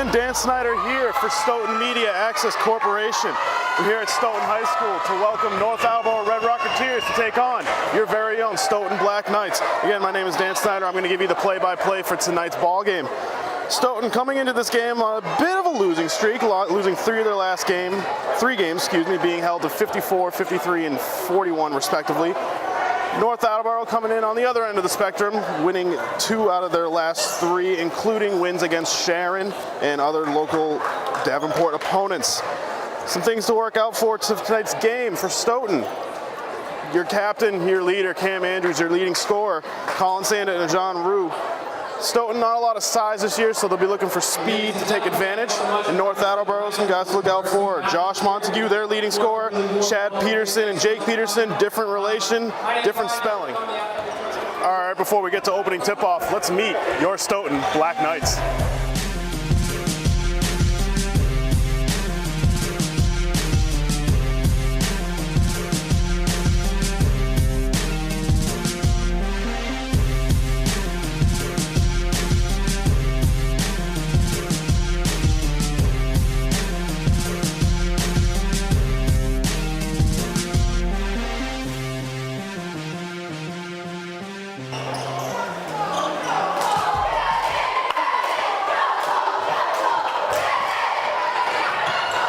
everyone, Dan Snyder here for Stoughton Media Access Corporation. We're here at Stoughton High School to welcome North Attleboro Red Rocketeers to take on your very own Stoughton Black Knights. Again, my name is Dan Snyder. I'm going to give you the play-by-play for tonight's ball game. Stoughton coming into this game on a bit of a losing streak, losing three games, being held to 54, 53, and 41 respectively. North Attleboro coming in on the other end of the spectrum, winning 2 out of their last 3, including wins against Sharon and other local Davenport opponents. Some things to work out for tonight's game for Stoughton. Your captain, your leader, Cam Andrews, your leading scorer, Colin Sanda and John Rue. Stoughton, not a lot of size this year, so they'll be looking for speed to take advantage. In North Attleboro, some guys to look out for. Josh Montague, their leading scorer. Chad Peterson and Jake Peterson, different relation, different spelling. All right, before we get to opening tip-off, let's meet your Stoughton Black Knights.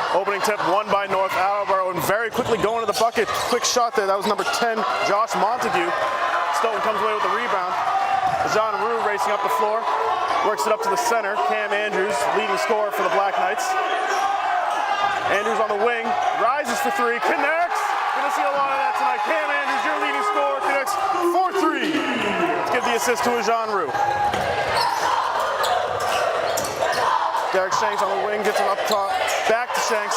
Opening tip won by North Attleboro, and very quickly going to the bucket. Quick shot there. That was number 10, Josh Montague. Stoughton comes away with the rebound. John Rue racing up the floor. Works it up to the center. Cam Andrews, leading scorer for the Black Knights. Andrews on the wing. Rises for 3. Connects. Gonna see a lot of that tonight. Cam Andrews, your leading scorer, connects for 3. Let's give the assist to John Rue. Derek Shanks on the wing, gets it up top, back to Shanks.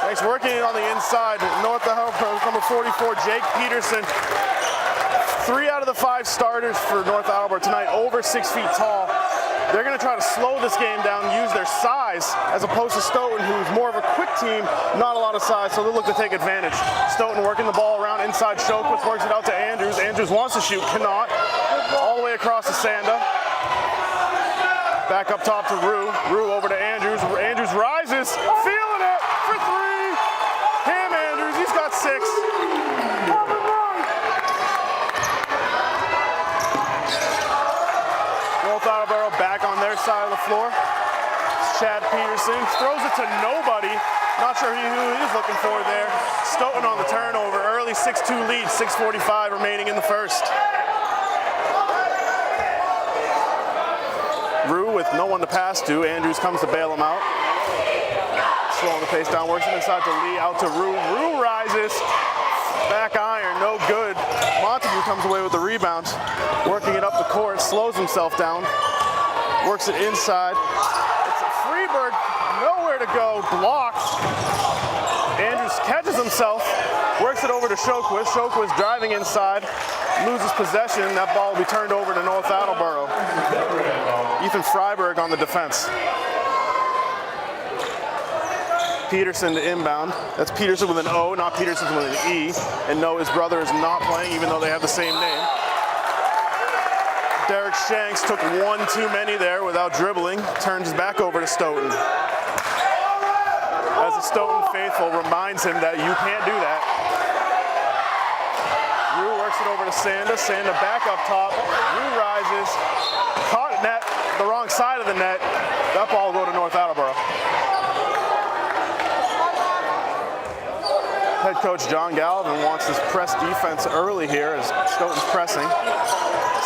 Shanks working it on the inside. North Attleboro, number 44, Jake Peterson. 3 out of the 5 starters for North Attleboro tonight, over 6 feet tall. They're going to try to slow this game down, use their size, as opposed to Stoughton, who's more of a quick team, not a lot of size, so they'll look to take advantage. Stoughton working the ball around inside Shokwitz, works it out to Andrews. Andrews wants to shoot, cannot. All the way across to Sanda. Back up top to Rue. Rue over to Andrews. Andrews rises, feeling it for 3. Cam Andrews, he's got 6. North Attleboro back on their side of the floor. Chad Peterson throws it to nobody. Not sure who he's looking for there. Stoughton on the turnover. Early 6-2 lead, 6:45 remaining in the first. Rue with no one to pass to. Andrews comes to bail him out. Slowing the pace down, works it inside to Lee, out to Rue. Rue rises. Back iron, no good. Montague comes away with the rebound. Working it up the court, slows himself down. Works it inside. It's Freeberg, nowhere to go, blocked. Andrews catches himself, works it over to Shokwitz. Shokwitz driving inside, loses possession. That ball will be turned over to North Attleboro. Ethan Freiberg on the defense. Peterson to inbound. That's Peterson with an O, not Peterson with an E. And no, his brother is not playing, even though they have the same name. Derek Shanks took 1 too many there without dribbling. Turns back over to Stoughton. As a Stoughton faithful reminds him that you can't do that. Rue works it over to Sanda. Sanda back up top. Rue rises. Caught net, the wrong side of the net. That ball will go to North Attleboro. Head coach John Galvin wants this press defense early here as Stoughton's pressing.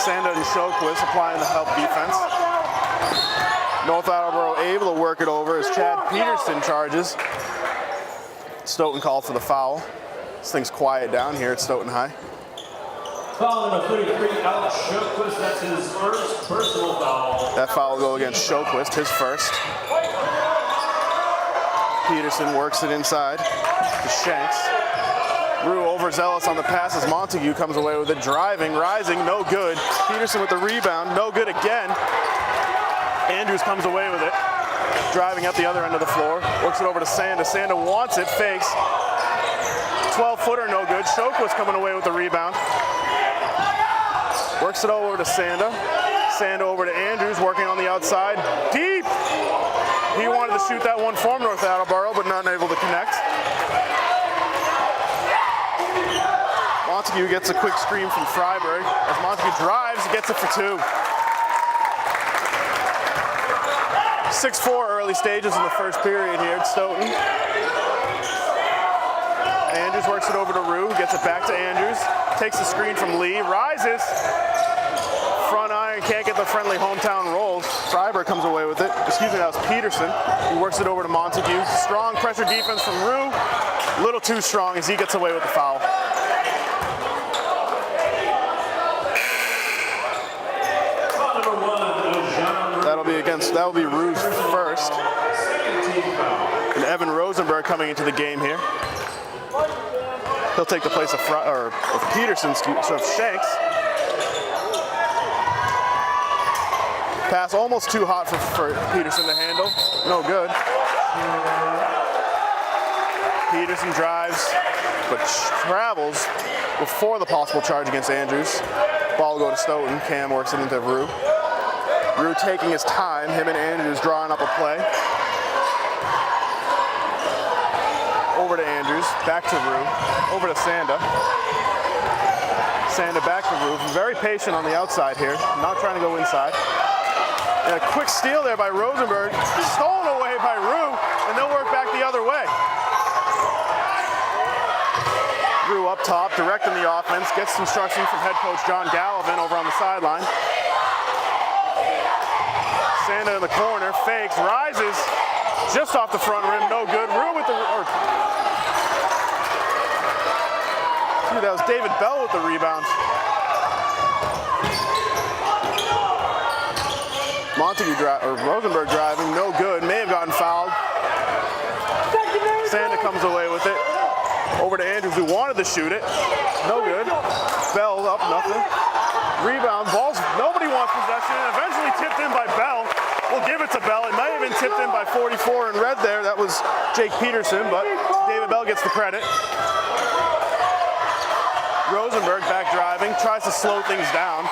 Sanda and Shokwitz applying the help defense. North Attleboro able to work it over as Chad Peterson charges. Stoughton called for the foul. This thing's quiet down here at Stoughton High. Foul number 33, Alex Shokwitz. That's his first personal foul. That foul will go against Shokwitz, his first. Peterson works it inside to Shanks. Rue overzealous on the passes. Montague comes away with it, driving, rising, no good. Peterson with the rebound, no good again. Andrews comes away with it, driving up the other end of the floor. Works it over to Sanda. Sanda wants it, fakes. 12-footer, no good. Shokwitz coming away with the rebound. Works it over to Sanda. Sanda over to Andrews, working on the outside. Deep! He wanted to shoot that one for North Attleboro, but not able to connect. Montague gets a quick screen from Freiberg. As Montague drives, he gets it for 2. 6-4 early stages in the first period here at Stoughton. Andrews works it over to Rue, gets it back to Andrews, takes the screen from Lee, rises, front iron, can't get the friendly hometown rolls. Freiberg comes away with it. Excuse me, that was Peterson. He works it over to Montague. Strong pressure defense from Rue, a little too strong as he gets away with the foul. That'll be Rue's first. And Evan Rosenberg coming into the game here. He'll take the place of Peterson, so Shanks. Pass almost too hot for Peterson to handle. No good. Peterson drives, but travels before the possible charge against Andrews. Ball will go to Stoughton. Cam works it into Rue. Rue taking his time, him and Andrews drawing up a play. Over to Andrews, back to Rue, over to Sanda. Sanda back to Rue, very patient on the outside here, not trying to go inside. And a quick steal there by Rosenberg, stolen away by Rue, and they'll work back the other way. Rue up top, directing the offense, gets instruction from head coach John Gallivan over on the sideline. Sanda in the corner, fakes, rises, just off the front rim, no good. Rue with that was David Bell with the rebound. Rosenberg driving, no good, may have gotten fouled. Sanda comes away with it. Over to Andrews, who wanted to shoot it, no good. Bell up, nothing. Rebound, balls, nobody wants possession, and eventually tipped in by Bell. We'll give it to Bell. It might have been tipped in by 44 in red there. That was Jake Peterson, but David Bell gets the credit. Rosenberg back driving, tries to slow things down.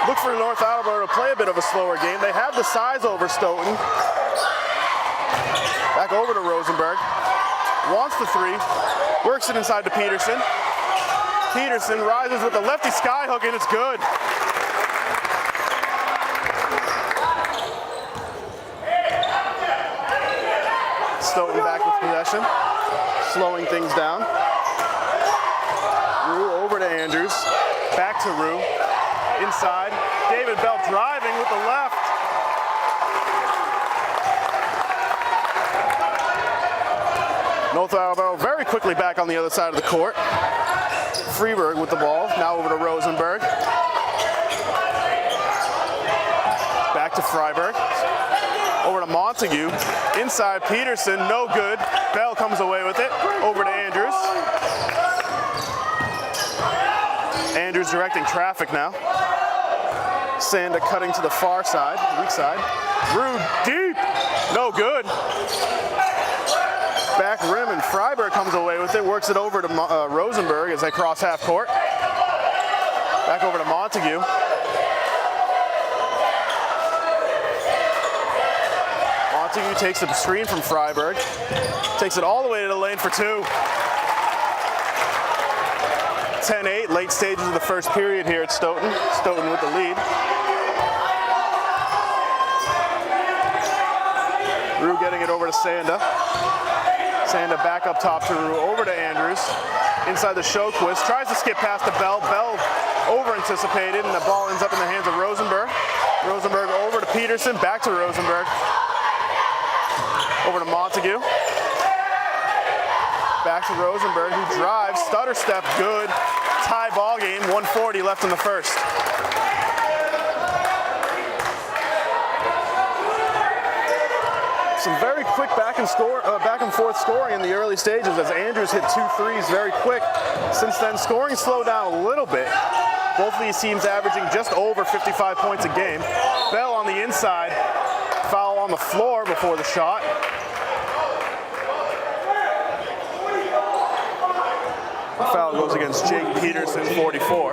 Look for North Attleboro to play a bit of a slower game. They have the size over Stoughton. Back over to Rosenberg. Wants the 3, works it inside to Peterson. Peterson rises with the lefty skyhook, and it's good. Stoughton back with possession, slowing things down. Rue over to Andrews, back to Rue, inside. David Bell driving with the left. North Attleboro very quickly back on the other side of the court. Freiberg with the ball, now over to Rosenberg. Back to Freiberg. Over to Montague. Inside Peterson, no good. Bell comes away with it. Over to Andrews. Andrews directing traffic now. Sanda cutting to the far side, weak side. Rue deep, no good. Back rim, and Freiberg comes away with it, works it over to Rosenberg as they cross half court. Back over to Montague. Montague takes the screen from Freiberg, takes it all the way to the lane for 2. 10-8, late stages of the first period here at Stoughton. Stoughton with the lead. Rue getting it over to Sanda. Sanda back up top to Rue, over to Andrews. Inside the Showquist, tries to skip past the Bell. Bell over-anticipated, and the ball ends up in the hands of Rosenberg. Rosenberg over to Peterson, back to Rosenberg. Over to Montague. Back to Rosenberg, who drives, stutter step, good. Tie ball game, 1:40 left in the first. Some very quick back and forth scoring in the early stages as Andrews hit 2 threes very quick. Since then, scoring slowed down a little bit. Both of these teams averaging just over 55 points a game. Bell on the inside, foul on the floor before the shot. Foul goes against Jake Peterson, 44.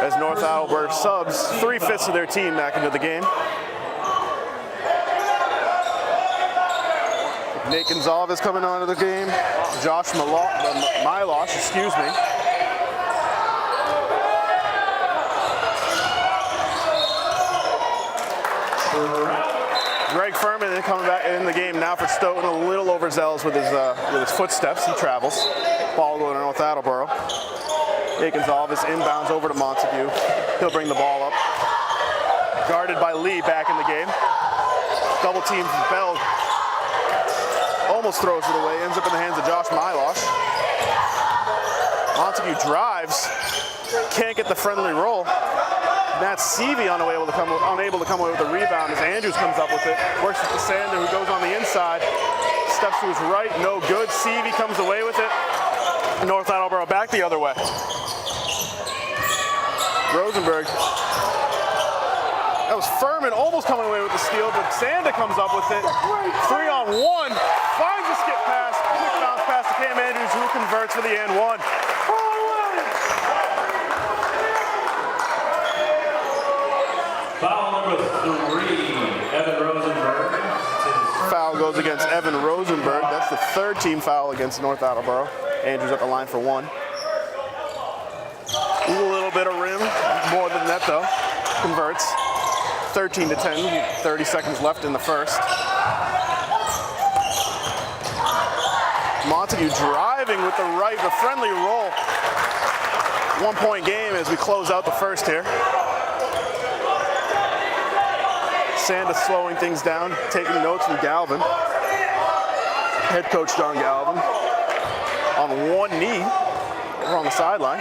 As North Attleboro subs 3/5 of their team back into the game. Nate Gonzalez coming onto the game. Josh Milosh, excuse me. Greg Furman then coming back in the game now for Stoughton, a little overzealous with his footsteps. He travels. Ball going to North Attleboro. Nate Gonzalez inbounds over to Montague. He'll bring the ball up. Guarded by Lee back in the game. Double team Bell. Almost throws it away. Ends up in the hands of Josh Milosh. Montague drives. Can't get the friendly roll. Matt Seavey unable to come away with the rebound as Andrews comes up with it. Works with DeSander, who goes on the inside. Steps to his right, no good. Seavey comes away with it. North Attleboro back the other way. Rosenberg. That was Furman almost coming away with the steal, but Sanda comes up with it. 3-on-1. Finds a skip pass. Quick bounce pass to Cam Andrews, who converts for the and one. Foul number 3, Evan Rosenberg. Foul goes against Evan Rosenberg. That's the third team foul against North Attleboro. Andrews at the line for one. A little bit of rim, more than that though. Converts. 13-10, 30 seconds left in the first. Montague driving with the right, the friendly roll. 1 point game as we close out the first here. Sanda slowing things down, taking notes from Galvin. Head coach John Galvin on one knee over on the sideline.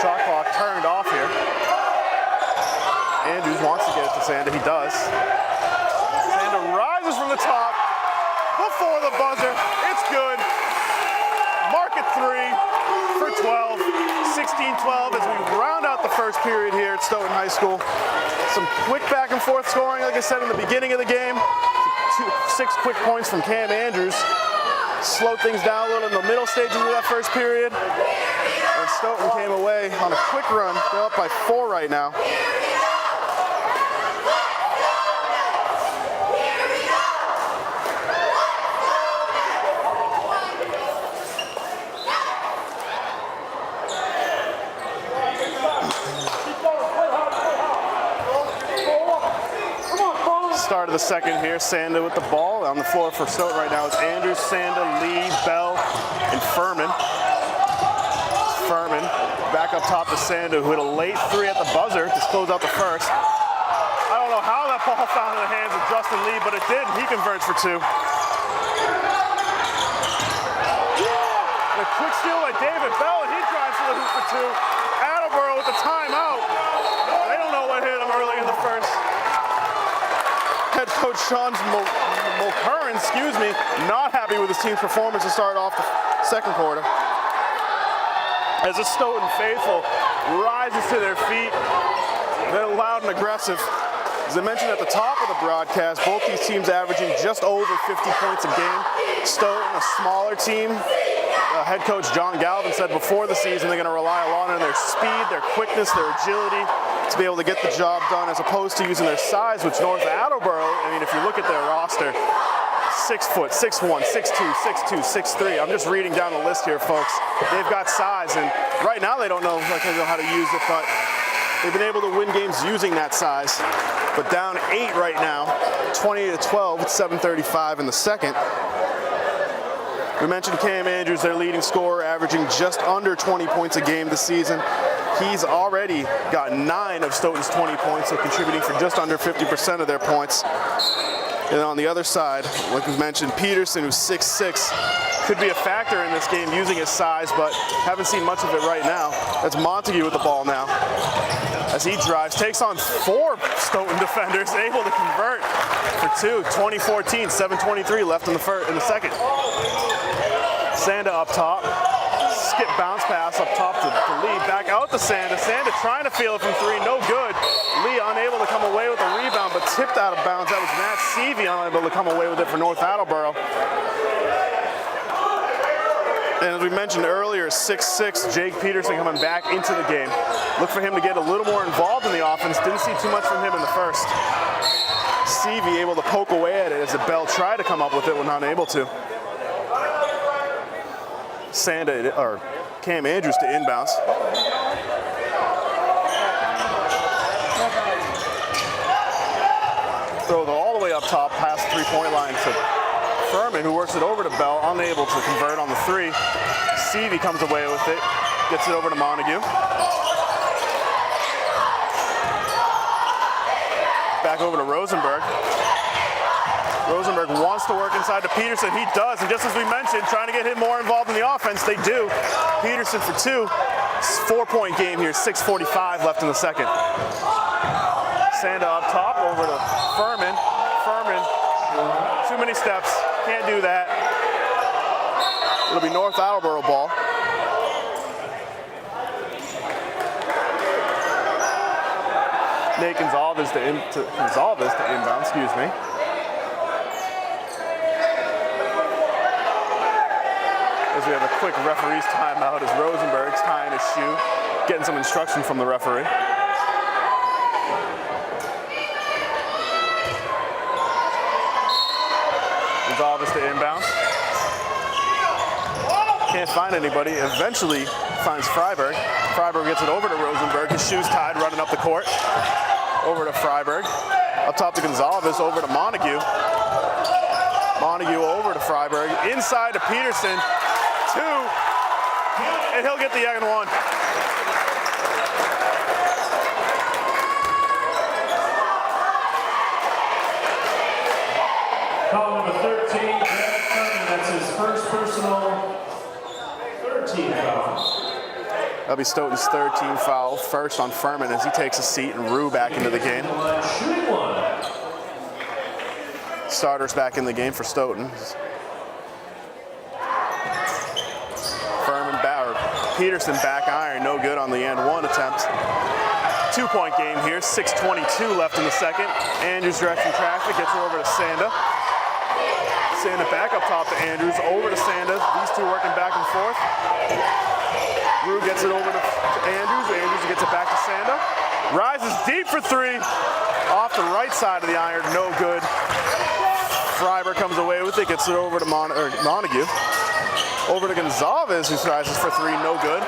Shot clock turned off here. Andrews wants to get it to Sanda, he does. Sanda rises from the top before the buzzer, it's good. Mark it 3 for 12, 16-12 as we round out the first period here at Stoughton High School. Some quick back and forth scoring, like I said in the beginning of the game. 6 quick points from Cam Andrews. Slowed things down a little in the middle stages of that first period. And Stoughton came away on a quick run. They're up by 4 right now. Start of the second here, Sanda with the ball. On the floor for Stoughton right now is Andrews, Sanda, Lee, Bell, and Furman. Furman back up top to Sanda, who hit a late 3 at the buzzer to close out the first. I don't know how that ball found in the hands of Justin Lee, but it did. He converts for 2. A quick steal by David Bell, and he drives to the hoop for 2. Attleboro with the timeout. They don't know what hit him early in the first. Head coach Sean Mulcairn, not happy with his team's performance to start off the second quarter. As the Stoughton faithful rises to their feet, they're loud and aggressive. As I mentioned at the top of the broadcast, both these teams averaging just over 50 points a game. Stoughton, a smaller team. Head coach John Galvin said before the season they're going to rely a lot on their speed, their quickness, their agility to be able to get the job done as opposed to using their size, which North Attleboro, I mean, if you look at their roster, 6 foot, 6'1", 6'2", 6'2", 6'3". I'm just reading down the list here, folks. They've got size, and right now they don't know how to use it, but they've been able to win games using that size. But down 8 right now, 20-12 with 7:35 in the second. We mentioned Cam Andrews, their leading scorer, averaging just under 20 points a game this season. He's already got 9 of Stoughton's 20 points, so contributing for just under 50% of their points. And on the other side, like we mentioned, Peterson, who's 6'6", could be a factor in this game using his size, but haven't seen much of it right now. That's Montague with the ball now. As he drives, takes on 4 Stoughton defenders, able to convert for 2. 20-14, 7:23 left in the second. Sanda up top, skip bounce pass up top to Lee, back out to Sanda. Sanda trying to feel it from 3, no good. Lee unable to come away with the rebound, but tipped out of bounds. That was Matt Seavey unable to come away with it for North Attleboro. And as we mentioned earlier, 6'6", Jake Peterson coming back into the game. Look for him to get a little more involved in the offense. Didn't see too much from him in the first. Seavey able to poke away at it as the Bell tried to come up with it, but not able to. Cam Andrews to inbounds. Throw it all the way up top past the three-point line to Furman, who works it over to Bell, unable to convert on the three. Seavey comes away with it, gets it over to Montague. Back over to Rosenberg. Rosenberg wants to work inside to Peterson. He does, and just as we mentioned, trying to get him more involved in the offense, they do. Peterson for two. 4-point game here, 6:45 left in the second. Sanda up top, over to Furman. Furman, too many steps, can't do that. It'll be North Attleboro ball. Nate Gonzalez to inbound, excuse me. As we have a quick referee's timeout as Rosenberg's tying his shoe, getting some instruction from the referee. Gonzalez to inbound. Can't find anybody. Eventually finds Freiberg. Freiberg gets it over to Rosenberg. His shoe's tied, running up the court. Over to Freiberg. Up top to Gonzalez, over to Montague. Montague over to Freiberg. Inside to Peterson. Two. And he'll get the second one. Foul number 13, that's his first personal 13 foul. That'll be Stoughton's third team foul, first on Furman as he takes a seat and Rue back into the game. Starters back in the game for Stoughton. Furman Bauer, Peterson back iron, no good on the end one attempt. 2-point game here, 6:22 left in the second. Andrews directing traffic, gets it over to Sanda. Sanda back up top to Andrews, over to Sanda. These two working back and forth. Rue gets it over to Andrews. Andrews gets it back to Sanda. Rises deep for three. Off the right side of the iron, no good. Freiberg comes away with it, gets it over to Montague. Over to Gonzalez, who rises for three, no good.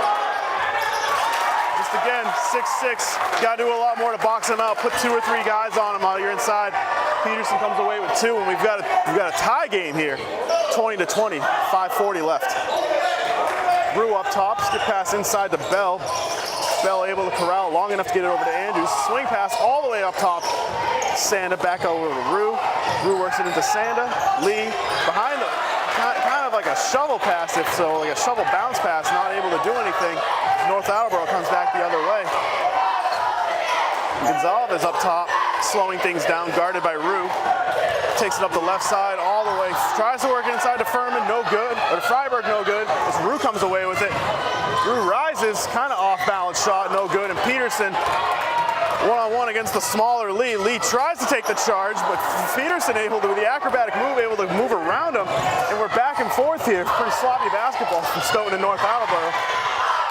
Just again, 6'6". Got to do a lot more to box him out. Put 2 or 3 guys on him while you're inside. Peterson comes away with 2, and we've got a tie game here. 20-20, 5:40 left. Rue up top, skip pass inside to Bell. Bell able to corral long enough to get it over to Andrews. Swing pass all the way up top. Sanda back over to Rue. Rue works it into Sanda. Lee behind the, kind of like a shovel pass, if so, like a shovel bounce pass, not able to do anything. North Attleboro comes back the other way. Gonzalez up top, slowing things down, guarded by Rue. Takes it up the left side all the way. Tries to work inside to Furman, no good. Or to Freiberg, no good. As Rue comes away with it. Rue rises, kind of off balance shot, no good. And Peterson, one-on-one against the smaller Lee. Lee tries to take the charge, but Peterson able to, with the acrobatic move, able to move around him. And we're back and forth here. Pretty sloppy basketball from Stoughton and North Attleboro.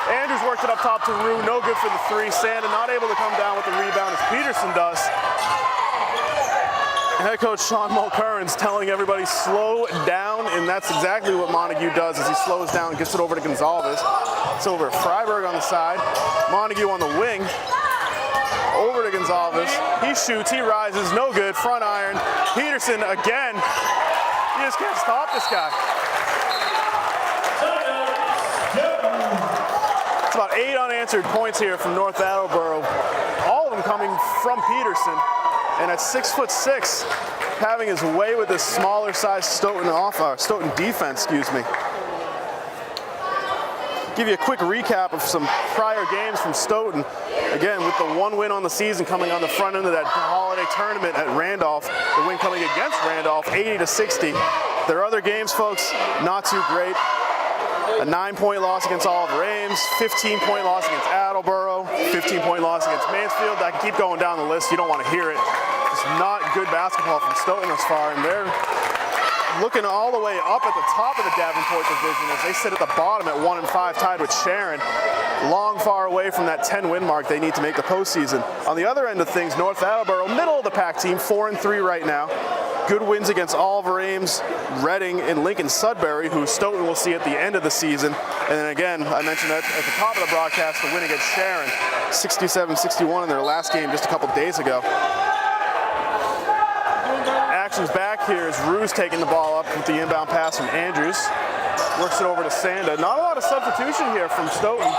Andrews worked it up top to Rue, no good for the three. Sanda not able to come down with the rebound as Peterson does. Head coach Sean Mulkerran's telling everybody slow down, and that's exactly what Montague does as he slows down, gets it over to Gonzalez. It's over to Freiberg on the side. Montague on the wing. Over to Gonzalez. He shoots, he rises, no good, front iron. Peterson again. You just can't stop this guy. It's about 8 unanswered points here from North Attleboro. All of them coming from Peterson. And at 6'6", having his way with this smaller size Stoughton defense, excuse me. Give you a quick recap of some prior games from Stoughton. Again, with the 1 win on the season coming on the front end of that holiday tournament at Randolph. The win coming against Randolph, 80-60. Their other games, folks, not too great. A 9-point loss against Oliver Ames, 15-point loss against Attleboro, 15-point loss against Mansfield. I can keep going down the list. You don't want to hear it. It's not good basketball from Stoughton thus far, and they're looking all the way up at the top of the Davenport division as they sit at the bottom at 1-5, tied with Sharon. Long far away from that 10-win mark they need to make the postseason. On the other end of things, North Attleboro, middle of the pack team, 4-3 right now. Good wins against Oliver Ames, Reading, and Lincoln Sudbury, who Stoughton will see at the end of the season. And then again, I mentioned at the top of the broadcast, the win against Sharon, 67-61 in their last game just a couple days ago. Action's back here as Rue's taking the ball up with the inbound pass from Andrews. Works it over to Sanda. Not a lot of substitution here from Stoughton.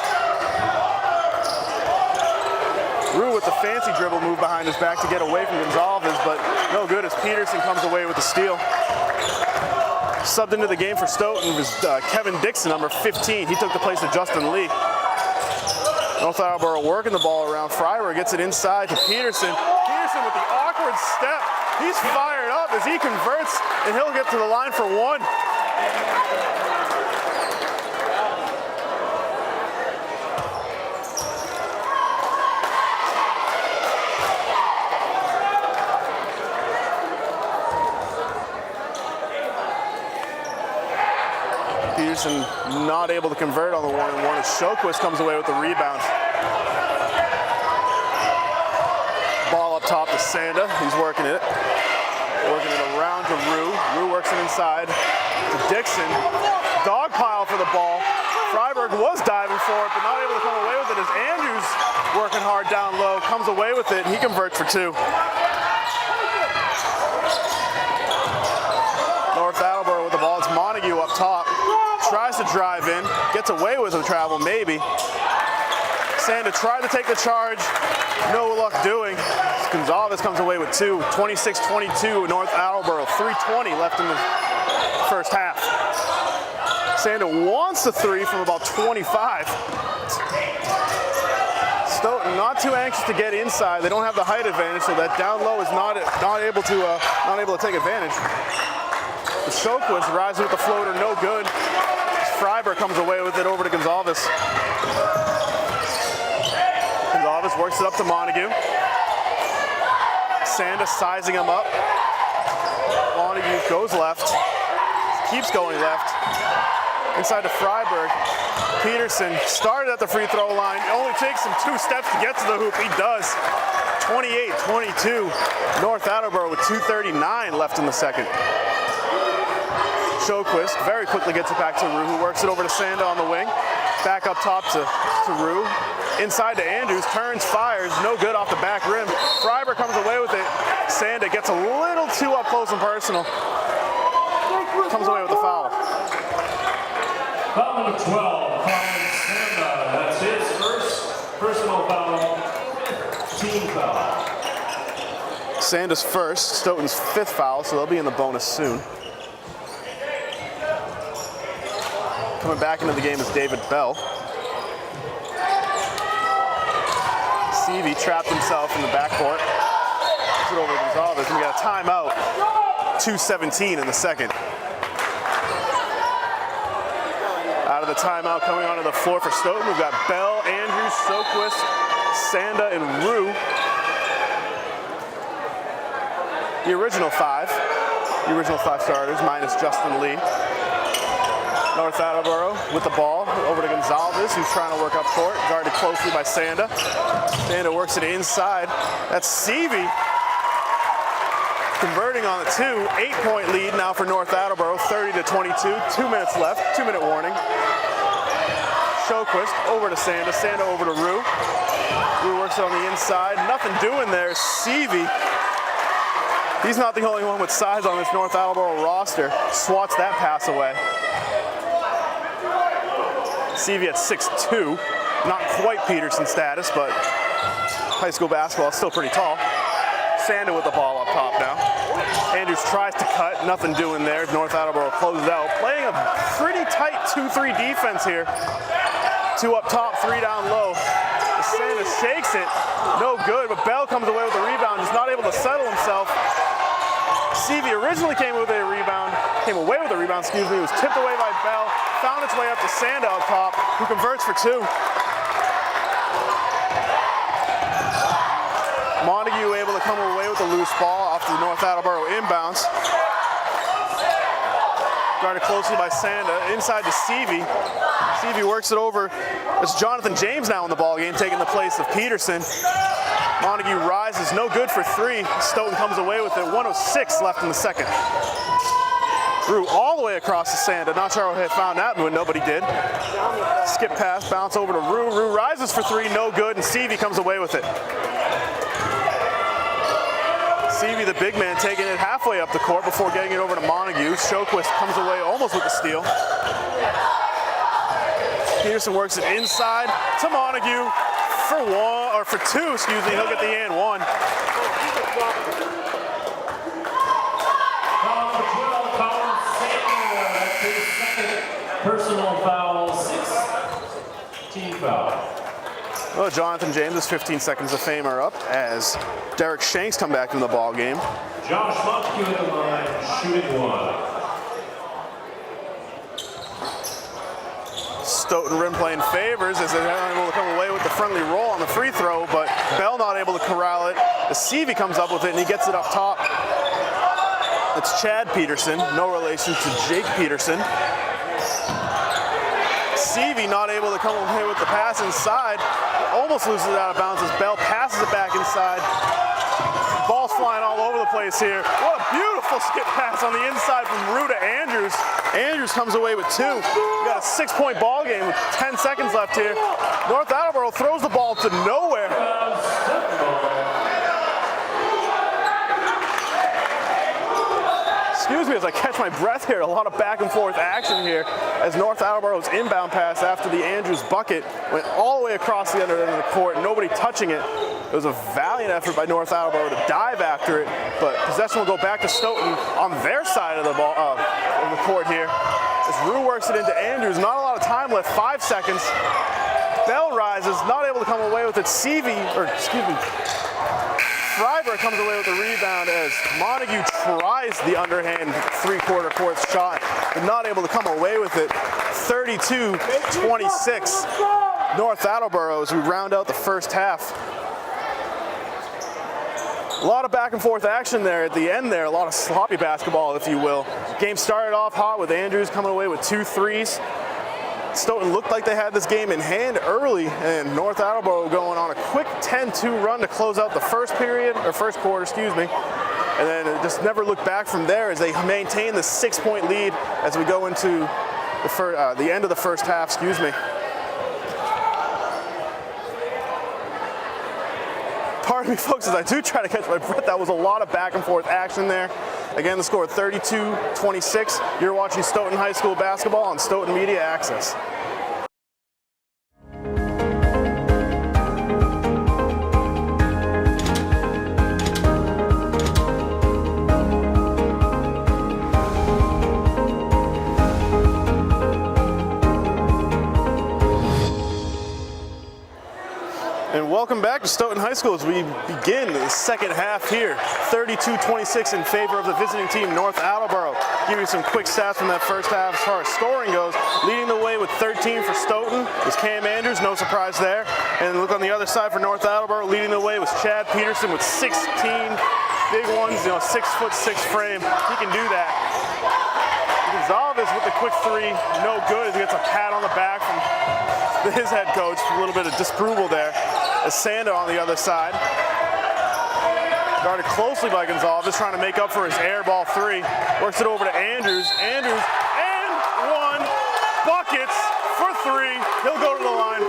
Rue with the fancy dribble move behind his back to get away from Gonzalez, but no good as Peterson comes away with the steal. Subbed into the game for Stoughton was Kevin Dixon, number 15. He took the place of Justin Lee. North Attleboro working the ball around. Freiberg gets it inside to Peterson. Peterson with the awkward step. He's fired up as he converts, and he'll get to the line for one. Peterson not able to convert on the 1-and-1 as Showquist comes away with the rebound. Ball up top to Sanda. He's working it. Working it around to Rue. Rue works it inside to Dixon. Dog pile for the ball. Freiberg was diving for it, but not able to come away with it as Andrews working hard down low. Comes away with it, and he converts for two. North Attleboro with the ball. It's Montague up top. Tries to drive in, gets away with the travel, maybe. Sanda tried to take the charge, no luck doing. Gonzalez comes away with two, 26-22, North Attleboro, 3:20 left in the first half. Sanda wants the three from about 25. Stoughton not too anxious to get inside. They don't have the height advantage, so that down low is not able to take advantage. The Showquist rises with the floater, no good. Freiberg comes away with it over to Gonzalez. Gonzalez works it up to Montague. Sanda sizing him up. Montague goes left, keeps going left. Inside to Freiberg. Peterson started at the free throw line. It only takes him 2 steps to get to the hoop. He does. 28-22. North Attleboro with 2:39 left in the second. Showquist very quickly gets it back to Rue, who works it over to Sanda on the wing. Back up top to Rue. Inside to Andrews, turns, fires, no good off the back rim. Freiberg comes away with it. Sanda gets a little too up close and personal. Comes away with the foul. Foul number 12, Colin Sanda. That's his first personal foul, team foul. Sanda's first, Stoughton's 5th foul, so they'll be in the bonus soon. Coming back into the game is David Bell. Seavey trapped himself in the backcourt. Puts it over to Gonzalez, and we got a timeout. 2:17 in the second. Out of the timeout, coming onto the floor for Stoughton, we've got Bell, Andrews, Showquist, Sanda, and Rue. The original five starters, minus Justin Lee. North Attleboro with the ball over to Gonzalez, who's trying to work up court, guarded closely by Sanda. Sanda works it inside. That's Seavey converting on the 2. 8-point lead now for North Attleboro, 30-22. 2 minutes left, 2-minute warning. Showquist over to Sanda, Sanda over to Rue. Rue works it on the inside. Nothing doing there. Seavey. He's not the only one with size on this North Attleboro roster. Swats that pass away. Seavey at 6'2", not quite Peterson status, but high school basketball is still pretty tall. Sanda with the ball up top now. Andrews tries to cut, nothing doing there. North Attleboro closes out, playing a pretty tight 2-3 defense here. 2 up top, 3 down low. Sanda shakes it, no good, but Bell comes away with the rebound, just not able to settle himself. Seavey originally came away with a rebound, it was tipped away by Bell, found its way up to Sanda up top, who converts for 2. Montague able to come away with the loose ball off the North Attleboro inbounds. Guarded closely by Sanda, inside to Stevie. Stevie works it over. It's Jonathan James now in the ball game, taking the place of Peterson. Montague rises, no good for three. Stoughton comes away with it, 1:06 left in the second. Rue all the way across to Sanda. Not sure how he found that one, nobody did. Skip pass, bounce over to Rue. Rue rises for three, no good, and Stevie comes away with it. Stevie, the big man, taking it halfway up the court before getting it over to Montague. Shoquist comes away almost with the steal. Peterson works it inside to Montague for two, excuse me. He'll get the and one. Personal foul, 6 team foul. Well, Jonathan James' 15 seconds of fame are up as Derek Shanks come back in the ball game. Josh Montague at the line, shooting one. Stoughton rim playing favors as they're able to come away with the friendly roll on the free throw, but Bell not able to corral it. Seavey comes up with it and he gets it up top. It's Chad Peterson, no relation to Jake Peterson. Seavey not able to come away with the pass inside. Almost loses it out of bounds as Bell passes it back inside. Ball's flying all over the place here. What a beautiful skip pass on the inside from Rue to Andrews. Andrews comes away with two. We got a 6-point ball game with 10 seconds left here. North Attleboro throws the ball to nowhere. Excuse me as I catch my breath here. A lot of back and forth action here as North Attleboro's inbound pass after the Andrews bucket went all the way across the other end of the court, nobody touching it. It was a valiant effort by North Attleboro to dive after it, but possession will go back to Stoughton on their side of the ball of the court here. As Rue works it into Andrews, not a lot of time left, 5 seconds. Bell rises, not able to come away with it. Freiberg comes away with the rebound as Montague tries the underhand three-quarter court shot, but not able to come away with it. 32-26, North Attleboro as we round out the first half. A lot of back and forth action there at the end there, a lot of sloppy basketball, if you will. Game started off hot with Andrews coming away with 2 threes. Stoughton looked like they had this game in hand early, and North Attleboro going on a quick 10-2 run to close out the first quarter, excuse me. And then it just never looked back from there as they maintain the 6-point lead as we go into the end of the first half, excuse me. Pardon me, folks, as I do try to catch my breath. That was a lot of back and forth action there. Again, the score 32-26. You're watching Stoughton High School basketball on Stoughton Media Access. Welcome back to Stoughton High School as we begin the second half here. 32-26 in favor of the visiting team, North Attleboro. Give you some quick stats from that first half as far as scoring goes. Leading the way with 13 for Stoughton was Cam Andrews, no surprise there. And look on the other side for North Attleboro, leading the way was Chad Peterson with 16 big ones, 6'6" frame. He can do that. Gonzalez with the quick three, no good. He gets a pat on the back from his head coach, a little bit of disapproval there. As Sanda on the other side. Guarded closely by Gonzalez, trying to make up for his air ball three. Works it over to Andrews. Andrews and one. Buckets for three. He'll go to the line.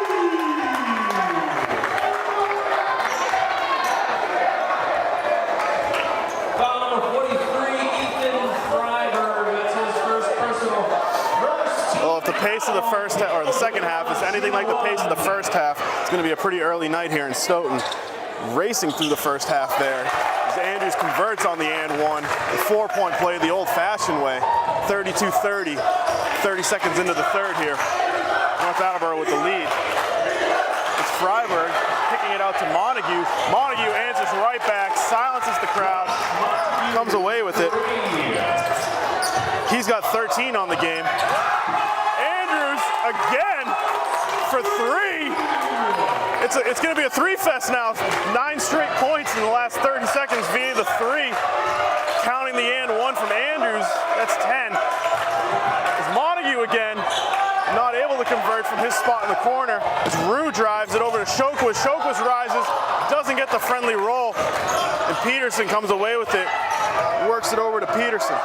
Foul number 43, Ethan Freiberg. That's his first personal. Well, if the pace of the first half, or the second half is anything like the pace of the first half, it's going to be a pretty early night here in Stoughton. Racing through the first half there as Andrews converts on the and one. The 4-point play the old-fashioned way. 32-30, 30 seconds into the third here. North Attleboro with the lead. It's Freiberg kicking it out to Montague. Montague answers right back, silences the crowd, comes away with it. He's got 13 on the game. Andrews again for three. It's going to be a three fest now. 9 straight points in the last 30 seconds via the three. Counting the and one from Andrews, that's 10. It's Montague again, not able to convert from his spot in the corner. As Rue drives it over to Shoquist. Shoquist rises, doesn't get the friendly roll, and Peterson comes away with it. Works it over to Peterson.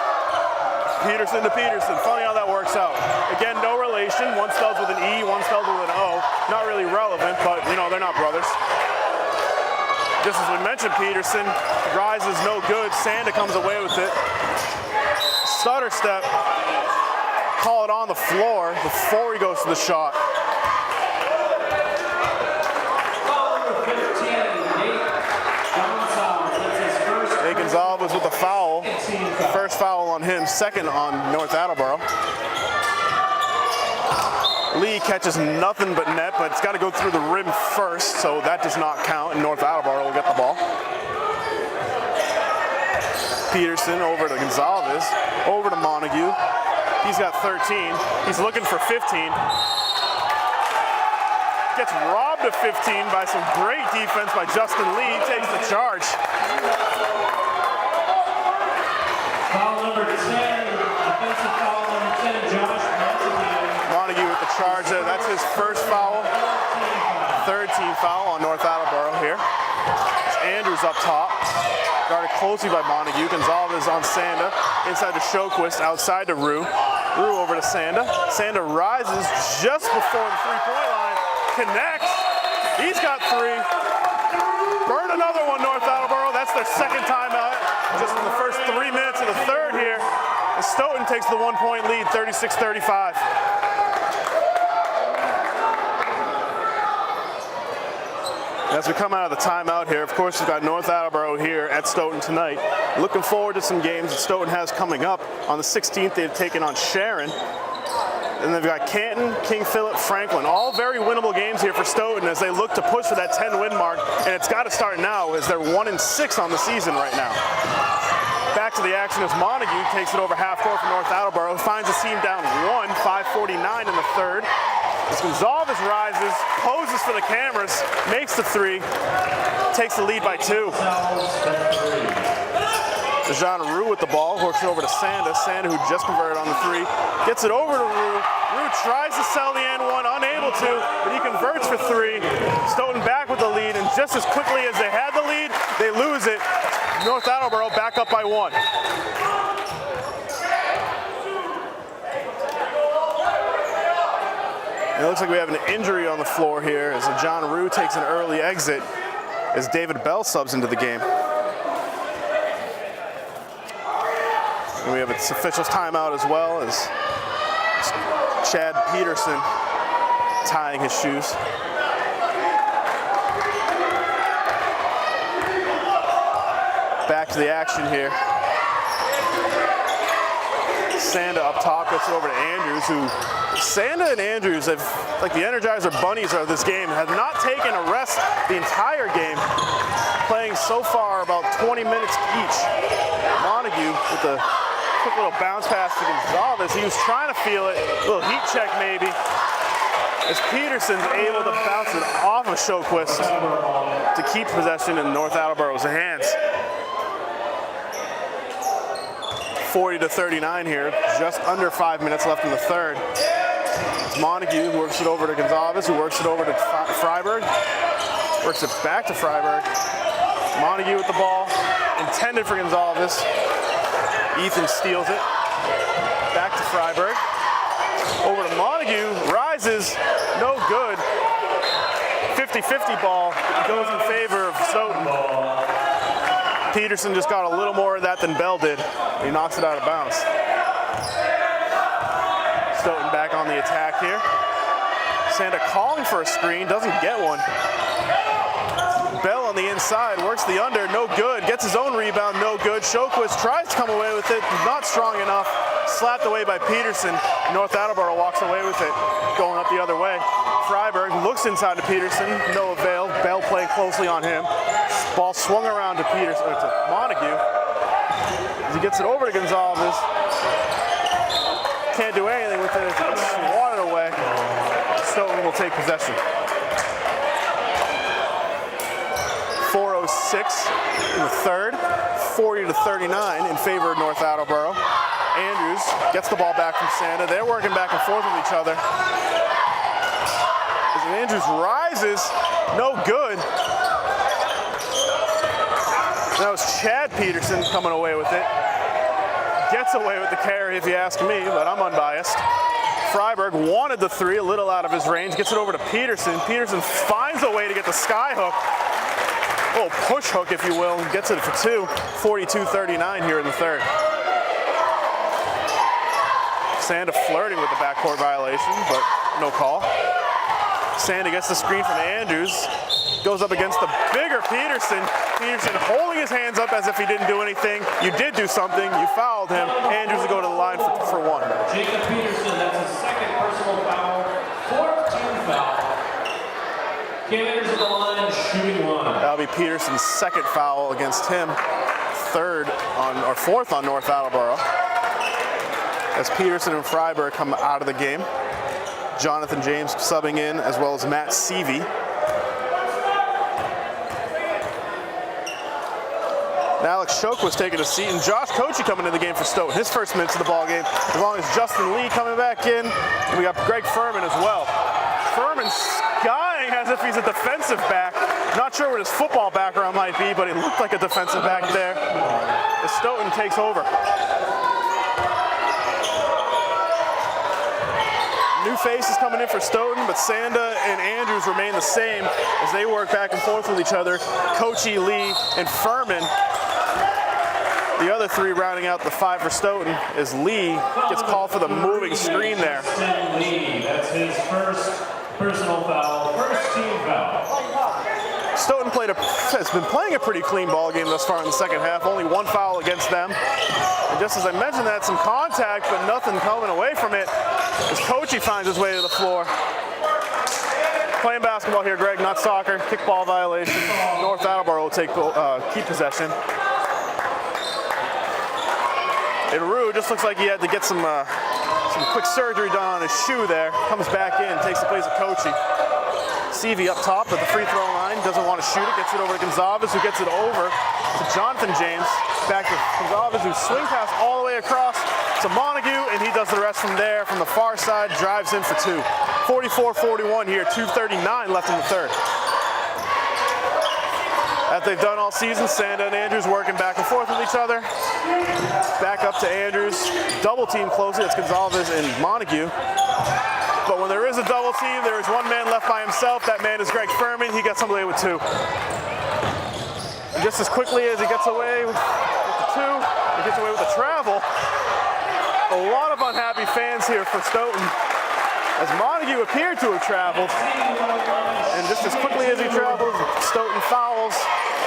Peterson to Peterson. Funny how that works out. Again, no relation. One spelled with an E, one spelled with an O. Not really relevant, but you know, they're not brothers. Just as we mentioned, Peterson rises no good. Sanda comes away with it. Stutter step. Call it on the floor before he goes to the shot. Nate Gonzalez with the foul. First foul on him, second on North Attleboro. Lee catches nothing but net, but it's got to go through the rim first, so that does not count, and North Attleboro will get the ball. Peterson over to Gonzalez, over to Montague. He's got 13. He's looking for 15. Gets robbed of 15 by some great defense by Justin Lee. Takes the charge. Foul number 10, offensive foul number 10, Josh Montague. Montague with the charge there. That's his first foul. Third team foul on North Attleboro here. It's Andrews up top. Guarded closely by Montague. Gonzalez on Sanda. Inside to Shoquist, outside to Rue. Rue over to Sanda. Sanda rises just before the three-point line. Connects. He's got three. Burn another one, North Attleboro. That's their second timeout. Just in the first 3 minutes of the third here. And Stoughton takes the 1 point lead, 36-35. As we come out of the timeout here, of course, we've got North Attleboro here at Stoughton tonight. Looking forward to some games that Stoughton has coming up. On the 16th, they've taken on Sharon. And they've got Canton, King Philip, Franklin. All very winnable games here for Stoughton as they look to push for that 10-win mark. And it's got to start now as they're 1-6 on the season right now. Back to the action as Montague takes it over half court for North Attleboro. Finds the team down 1, 5:49 in the third. As Gonzalez rises, poses for the cameras, makes the three, takes the lead by 2. Dejan Rue with the ball, works it over to Sanda. Sanda, who just converted on the three, gets it over to Rue. Rue tries to sell the N1, unable to, but he converts for 3. Stoughton back with the lead, and just as quickly as they had the lead, they lose it. North Attleboro back up by 1. And it looks like we have an injury on the floor here as John Rue takes an early exit as David Bell subs into the game. And we have its officials timeout as well as Chad Peterson tying his shoes. Back to the action here. Sanda up top, gets it over to Andrews, who Sanda and Andrews have, like the Energizer bunnies of this game, have not taken a rest the entire game, playing so far about 20 minutes each. Montague with the quick little bounce pass to Gonzalez. He was trying to feel it, a little heat check maybe, as Peterson's able to bounce it off of Shoquist to keep possession in North Attleboro's hands. 40-39 here, just under 5 minutes left in the third. It's Montague who works it over to Gonzalez, who works it over to Freiberg, works it back to Freiberg. Montague with the ball, intended for Gonzalez. Ethan steals it, back to Freiberg. Over to Montague, rises, no good. 50-50 ball goes in favor of Stoughton. Peterson just got a little more of that than Bell did. He knocks it out of bounds. Stoughton back on the attack here. Sanda calling for a screen, doesn't get one. Bell on the inside, works the under, no good. Gets his own rebound, no good. Shoquist tries to come away with it, not strong enough. Slapped away by Peterson. North Attleboro walks away with it, going up the other way. Freiberg looks inside to Peterson, no avail. Bell playing closely on him. Ball swung around to Peterson, to Montague. As he gets it over to Gonzalez. Can't do anything with it as it gets swatted away. Stoughton will take possession. 4:06 in the third, 40-39 in favor of North Attleboro. Andrews gets the ball back from Sanda. They're working back and forth with each other. As Andrews rises, no good. That was Chad Peterson coming away with it. Gets away with the carry if you ask me, but I'm unbiased. Freiberg wanted the three, a little out of his range, gets it over to Peterson. Peterson finds a way to get the sky hook. A little push hook, if you will, and gets it for two. 42-39 here in the third. Sanda flirting with the backcourt violation, but no call. Sanda gets the screen from Andrews. Goes up against the bigger Peterson. Peterson holding his hands up as if he didn't do anything. You did do something. You fouled him. Andrews will go to the line for one. Jacob Peterson, that's his second personal foul. Fourth team foul. Cam Andrews at the line, shooting one. That'll be Peterson's second foul against him. Fourth on North Attleboro. As Peterson and Freiberg come out of the game. Jonathan James subbing in, as well as Matt Seavey. Alex Shoke was taking a seat, and Josh Kochi coming into the game for Stoughton. His first minutes of the ball game, as long as Justin Lee coming back in. And we got Greg Furman as well. Furman skying as if he's a defensive back. Not sure what his football background might be, but he looked like a defensive back there. As Stoughton takes over. New faces coming in for Stoughton, but Sanda and Andrews remain the same as they work back and forth with each other. Kochi, Lee, and Furman. The other three rounding out the five for Stoughton as Lee gets called for the moving screen there. Lee, that's his first personal foul, first team foul. Stoughton has been playing a pretty clean ball game thus far in the second half. Only one foul against them. And just as I mentioned that, some contact, but nothing coming away from it as Kochi finds his way to the floor. Playing basketball here, Greg, not soccer. Kickball violation. North Attleboro will keep possession. And Rue just looks like he had to get some quick surgery done on his shoe there. Comes back in, takes the place of Kochi. Seavey up top at the free throw line, doesn't want to shoot it, gets it over to Gonzalez, who gets it over to Jonathan James. Back to Gonzalez, who swing pass all the way across to Montague, and he does the rest from there. From the far side, drives in for two. 44-41 here, 2:39 left in the third. As they've done all season, Sanda and Andrews working back and forth with each other. Back up to Andrews, double team closely, it's Gonzalez and Montague. But when there is a double team, there is one man left by himself. That man is Greg Furman. He gets away with two. And just as quickly as he gets away with the two, he gets away with the travel. A lot of unhappy fans here for Stoughton, as Montague appeared to have traveled. And just as quickly as he travels, Stoughton fouls.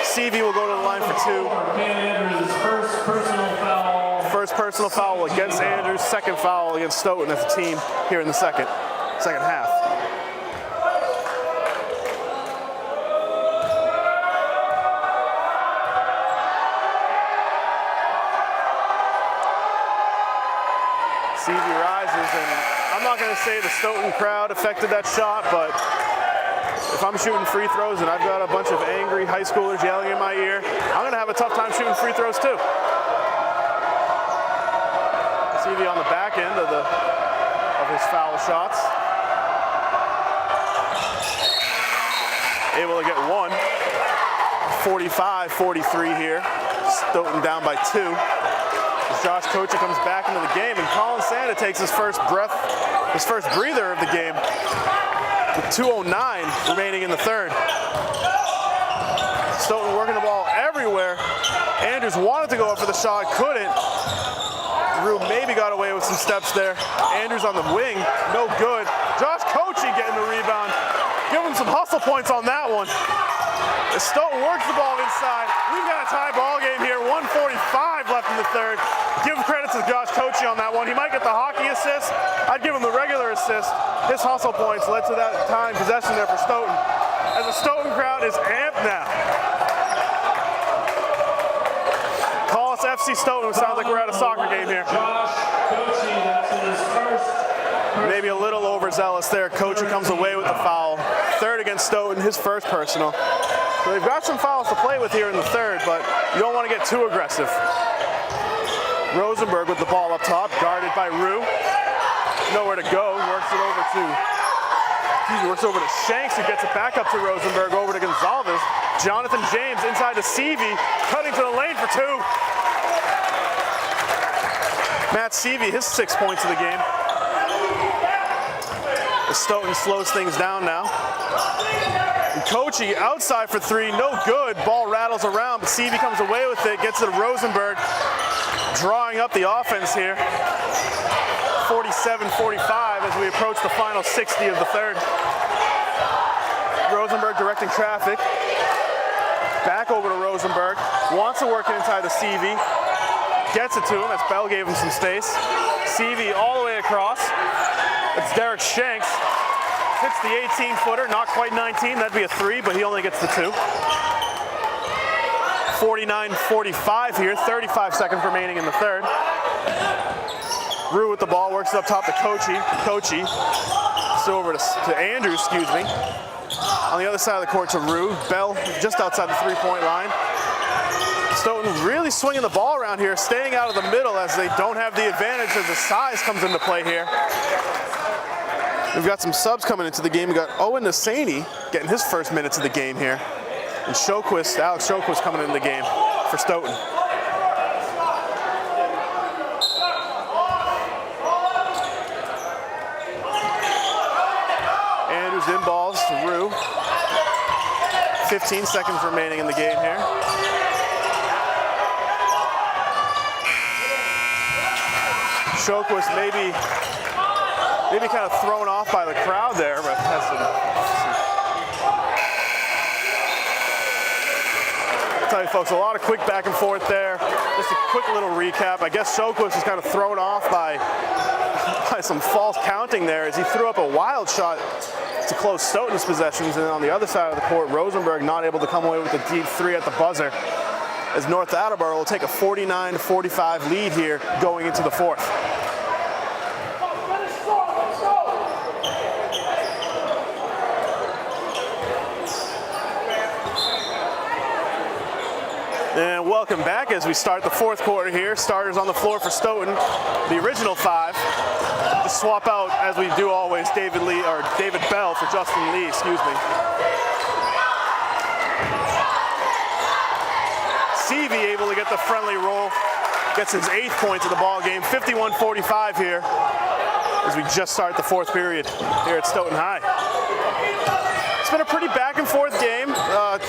Seavey will go to the line for two. Andrews' first personal foul. First personal foul against Andrews, second foul against Stoughton as a team here in the second half. Seavey rises, and I'm not going to say the Stoughton crowd affected that shot, but if I'm shooting free throws and I've got a bunch of angry high schoolers yelling in my ear, I'm going to have a tough time shooting free throws too. Seavey on the back end of his foul shots. Able to get one. 45-43 here. Stoughton down by two. As Josh Kochi comes back into the game, and Colin Sanda takes his first breather of the game with 2:09 remaining in the third. Stoughton working the ball everywhere. Andrews wanted to go up for the shot, couldn't. Rue maybe got away with some steps there. Andrews on the wing, no good. Josh Kochi getting the rebound. Give him some hustle points on that one. As Stoughton works the ball inside, we've got a tie ball game here. 1:45 left in the third. Give credit to Josh Kochi on that one. He might get the hockey assist. I'd give him the regular assist. His hustle points led to that time possession there for Stoughton. As the Stoughton crowd is amped now. Call us FC Stoughton. It sounds like we're at a soccer game here. Josh Kochi, that's his first. Maybe a little overzealous there. Kochi comes away with the foul. Third against Stoughton, his first personal. So they've got some fouls to play with here in the third, but you don't want to get too aggressive. Rosenberg with the ball up top, guarded by Rue. Nowhere to go, works over to Shanks, who gets it back up to Rosenberg, over to Gonzalez. Jonathan James inside to Seavey, cutting to the lane for two. Matt Seavey, his 6 points of the game. As Stoughton slows things down now. And Kochi outside for three, no good. Ball rattles around, but Seavey comes away with it, gets it to Rosenberg, drawing up the offense here. 47-45 as we approach the final 60 of the third. Rosenberg directing traffic. Back over to Rosenberg. Wants to work it inside to Seavey. Gets it to him as Bell gave him some space. Seavey all the way across. It's Derek Shanks. Hits the 18-footer, not quite 19. That'd be a three, but he only gets the two. 49-45 here, 35 seconds remaining in the third. Rue with the ball, works it up top to Kochi. So over to Andrews, excuse me. On the other side of the court to Rue. Bell just outside the three-point line. Stoughton really swinging the ball around here, staying out of the middle as they don't have the advantage as the size comes into play here. We've got some subs coming into the game. We got Owen Nasani getting his first minutes of the game here. And Alex Showquist coming into the game for Stoughton. Andrews in balls to Rue. 15 seconds remaining in the game here. Showquist maybe kind of thrown off by the crowd there, but has I'll tell you folks, a lot of quick back and forth there. Just a quick little recap. I guess Showquist was kind of thrown off by some false counting there as he threw up a wild shot to close Stoughton's possessions, and then on the other side of the court, Rosenberg not able to come away with a deep three at the buzzer as North Attleboro will take a 49-45 lead here going into the fourth. And welcome back as we start the fourth quarter here. Starters on the floor for Stoughton, the original five. Just swap out, as we do always, David Bell for Justin Lee, excuse me. Seavey able to get the friendly roll, gets his 8th point of the ball game. 51-45 here as we just start the fourth period here at Stoughton High. It's been a pretty back and forth game.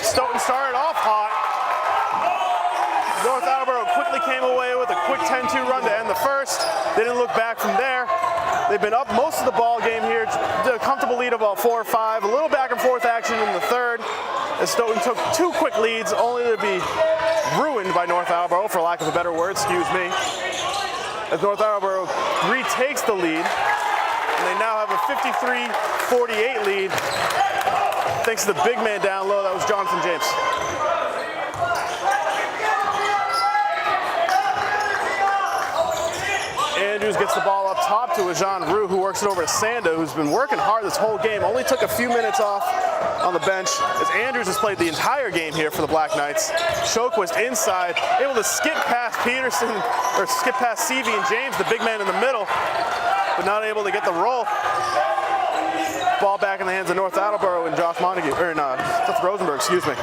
Stoughton started off hot. North Attleboro quickly came away with a quick 10-2 run to end the first. They didn't look back from there. They've been up most of the ball game here. A comfortable lead of about 4 or 5. A little back and forth action in the third as Stoughton took 2 quick leads, only to be ruined by North Attleboro, for lack of a better word, excuse me. As North Attleboro retakes the lead, and they now have a 53-48 lead. Thanks to the big man down low, that was Jonathan James. Andrews gets the ball up top to Ajan Rue, who works it over to Sanda, who's been working hard this whole game. Only took a few minutes off on the bench as Andrews has played the entire game here for the Black Knights. Showquist inside, able to skip past Peterson, or skip past Seavey and James, the big man in the middle, but not able to get the roll. Ball back in the hands of North Attleboro and Josh Montague, or no, that's Rosenberg, excuse me.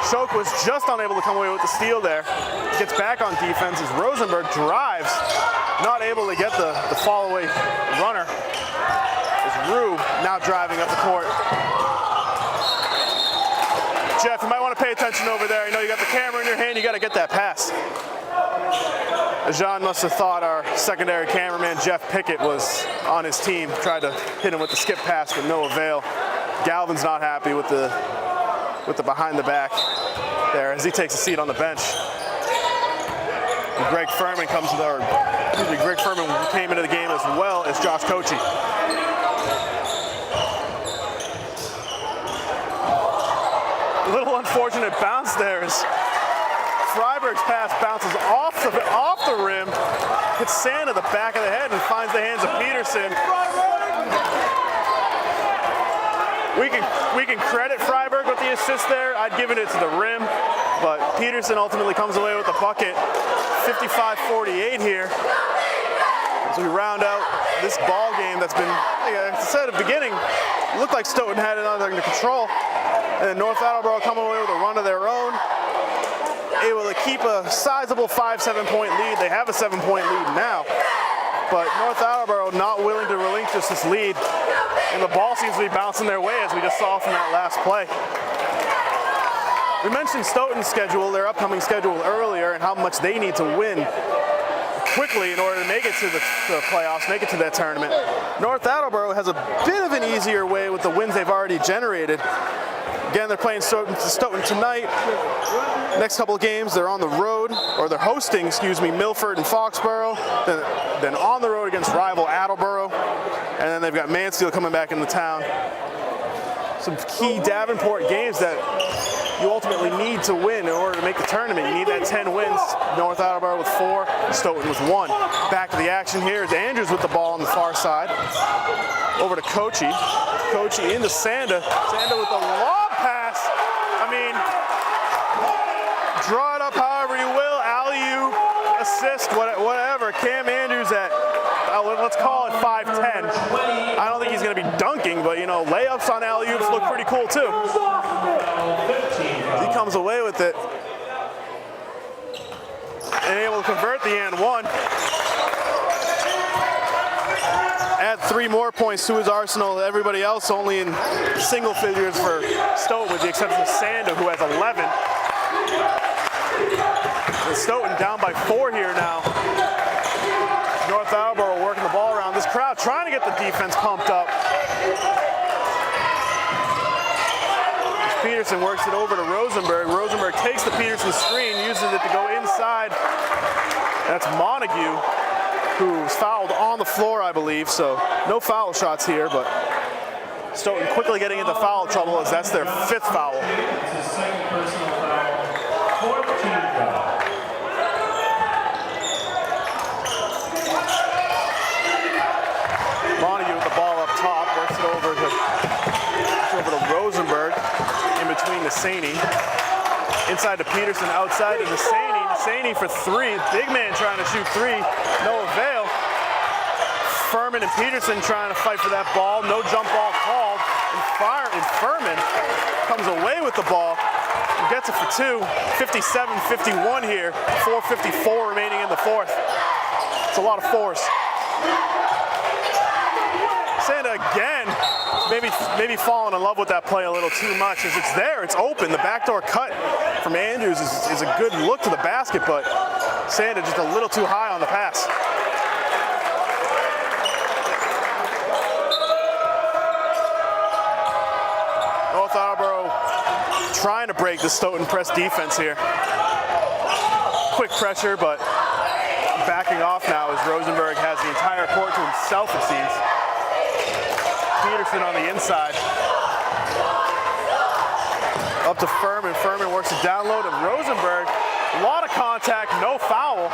Showquist just unable to come away with the steal there. Gets back on defense as Rosenberg drives, not able to get the fall-away runner. As Rue now driving up the court. Jeff, you might want to pay attention over there. You know you got the camera in your hand, you got to get that pass. Jean must have thought our secondary cameraman, Jeff Pickett, was on his team. Tried to hit him with the skip pass, but no avail. Galvin's not happy with the behind the back there as he takes a seat on the bench. And Greg Furman came into the game as well as Josh Kochi. A little unfortunate bounce there as Freiberg's pass bounces off the rim, hits sand at the back of the head and finds the hands of Peterson. We can credit Freiberg with the assist there. I'd given it to the rim. but Peterson ultimately comes away with the bucket. 55-48 here. As we round out this ball game that's been, like I said at the beginning, it looked like Stoughton had it under control. And then North Attleboro coming away with a run of their own. Able to keep a sizable 5-7 point lead. They have a 7-point lead now. But North Attleboro not willing to relinquish this lead. And the ball seems to be bouncing their way, as we just saw from that last play. We mentioned Stoughton's schedule, their upcoming schedule earlier, and how much they need to win quickly in order to make it to the playoffs, make it to that tournament. North Attleboro has a bit of an easier way with the wins they've already generated. Again, they're playing Stoughton tonight. Next couple of games, they're on the road, or they're hosting, Milford and Foxborough. Then on the road against rival Attleboro. And then they've got Mansfield coming back into town. Some key Davenport games that you ultimately need to win in order to make the tournament. You need that 10 wins. North Attleboro with 4, Stoughton with 1. Back to the action here is Andrews with the ball on the far side. Over to Kochi. Kochi into Sanda. Sanda with the lob pass. I mean, draw it up however you will. Alley-oop, assist, whatever. Cam Andrews at, let's call it 5'10". I don't think he's going to be dunking, but layups on alley-oops look pretty cool too. He comes away with it and able to convert the and one. Add 3 more points to his arsenal. Everybody else only in single figures for Stoughton, with the exception of Sanda, who has 11. And Stoughton down by 4 here now. North Attleboro working the ball around. This crowd trying to get the defense pumped up. Peterson works it over to Rosenberg. Rosenberg takes the Peterson screen, uses it to go inside. That's Montague, who's fouled on the floor, I believe, so no foul shots here, but Stoughton quickly getting into foul trouble, as that's their 5th foul. It's his second personal foul, 4th team foul. Montague with the ball up top, works it over to Rosenberg, in between Nasani. Inside to Peterson, outside to Nasani. Nasani for 3. Big man trying to shoot 3. No avail. Furman and Peterson trying to fight for that ball. No jump ball called. And Furman comes away with the ball and gets it for 2. 57-51 here. 4:54 remaining in the 4th. It's a lot of force. Sanda again, maybe falling in love with that play a little too much, as it's there, it's open. The backdoor cut from Andrews is a good look to the basket, but Sanda just a little too high on the pass. North Attleboro trying to break the Stoughton press defense here. Quick pressure, but backing off now as Rosenberg has the entire court to himself, it seems. Peterson on the inside. Up to Furman. Furman works a down low to Rosenberg. A lot of contact, no foul.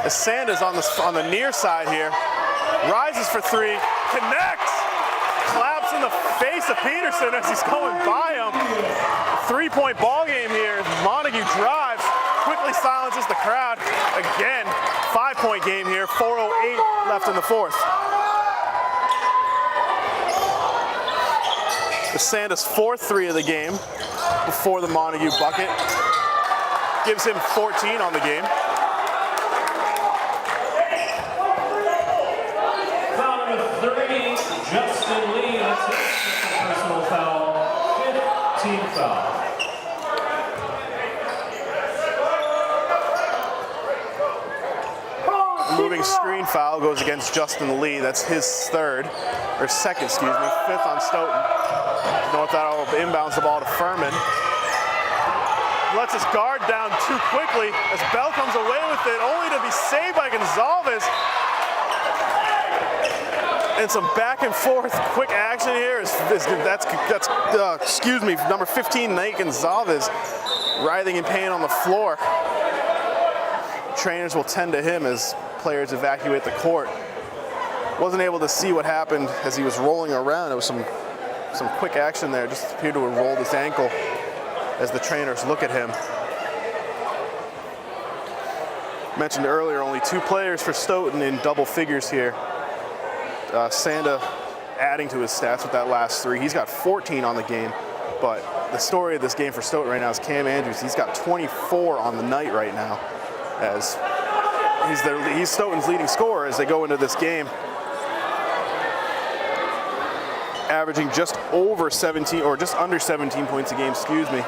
As Sanda's on the near side here. Rises for 3. Connects. Claps in the face of Peterson as he's going by him. 3-point ball game here. Montague drives. Quickly silences the crowd. Again, 5-point game here. 4:08 left in the 4th. Sanda's 4th 3 of the game before the Montague bucket. Gives him 14 on the game. Foul number 30, Justin Lee. That's his second personal foul, 5th team foul. Moving screen foul goes against Justin Lee. That's his 2nd, 5th on Stoughton. North Attleboro inbounds the ball to Furman. Lets his guard down too quickly as Bell comes away with it, only to be saved by Gonzalez. And some back and forth quick action here. That's number 15, Nate Gonzalez, writhing in pain on the floor. Trainers will tend to him as players evacuate the court. Wasn't able to see what happened as he was rolling around. There was some quick action there, just appeared to have rolled his ankle. as the trainers look at him. Mentioned earlier, only 2 players for Stoughton in double figures here. Sanda adding to his stats with that last 3. He's got 14 on the game, but the story of this game for Stoughton right now is Cam Andrews. He's got 24 on the night right now, as he's Stoughton's leading scorer as they go into this game, averaging just over 17, or just under 17 points a game, excuse me.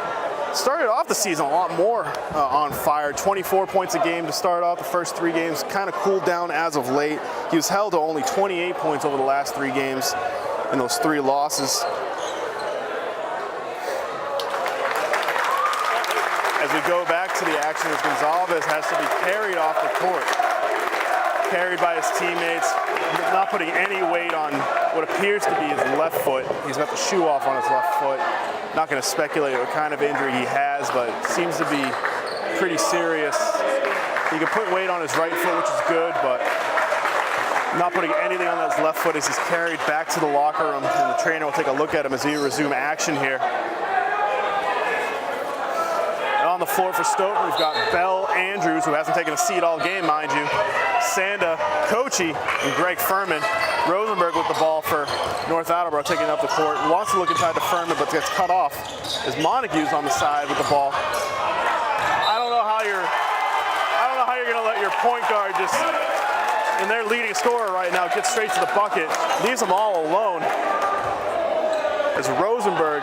Started off the season a lot more on fire, 24 points a game to start off the first 3 games, kind of cooled down as of late. He was held to only 28 points over the last 3 games in those 3 losses. As we go back to the action, as Gonzalez has to be carried off the court. Carried by his teammates, not putting any weight on what appears to be his left foot. He's got the shoe off on his left foot. Not going to speculate what kind of injury he has, but it seems to be pretty serious. He can put weight on his right foot, which is good, but not putting anything on his left foot as he's carried back to the locker room, and the trainer will take a look at him as he resume action here. And on the floor for Stoughton, we've got Bell Andrews, who hasn't taken a seat all game, mind you. Sanda, Kochi, and Greg Furman. Rosenberg with the ball for North Attleboro, taking up the court. Wants to look inside to Furman, but gets cut off as Montague's on the side with the ball. I don't know how you're going to let your point guard just, and their leading scorer right now, get straight to the bucket. Leaves them all alone. As Rosenberg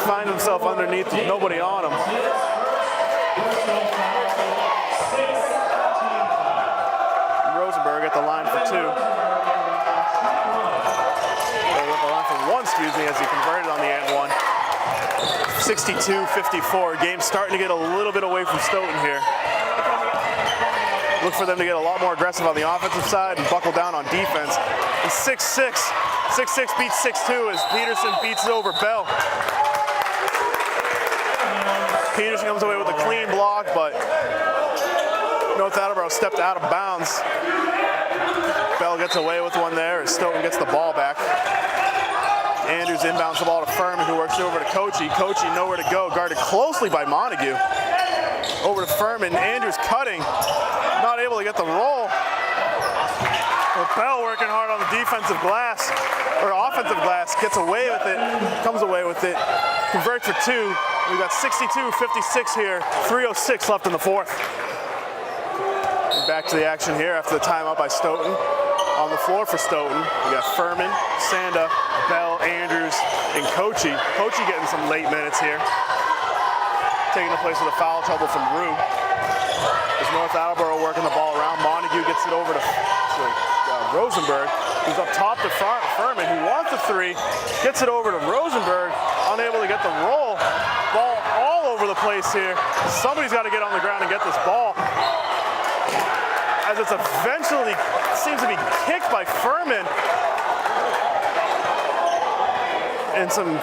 finds himself underneath with nobody on him. Rosenberg at the line for 2. Excuse me, as he converted on the end one. 62-54. Game starting to get a little bit away from Stoughton here. Look for them to get a lot more aggressive on the offensive side and buckle down on defense. And 6-6. 6-6 beats 6-2 as Peterson beats over Bell. Peterson comes away with a clean block, but North Attleboro stepped out of bounds. Bell gets away with one there as Stoughton gets the ball back. Andrews inbounds the ball to Furman, who works over to Kochi. Kochi nowhere to go, guarded closely by Montague. Over to Furman. Andrews cutting, not able to get the roll. But Bell working hard on the defensive glass, or offensive glass, gets away with it, comes away with it, converts for 2. We've got 62-56 here, 3:06 left in the 4th. Back to the action here after the timeout by Stoughton. On the floor for Stoughton, we got Furman, Sanda, Bell, Andrews, and Kochi. Kochi getting some late minutes here. Taking the place of the foul trouble from Rue. As North Attleboro working the ball around, Montague gets it over to Rosenberg, who's up top to Furman, who wants the 3, gets it over to Rosenberg, unable to get the roll. Ball all over the place here. Somebody's got to get on the ground and get this ball. As it's eventually seems to be kicked by Furman. And some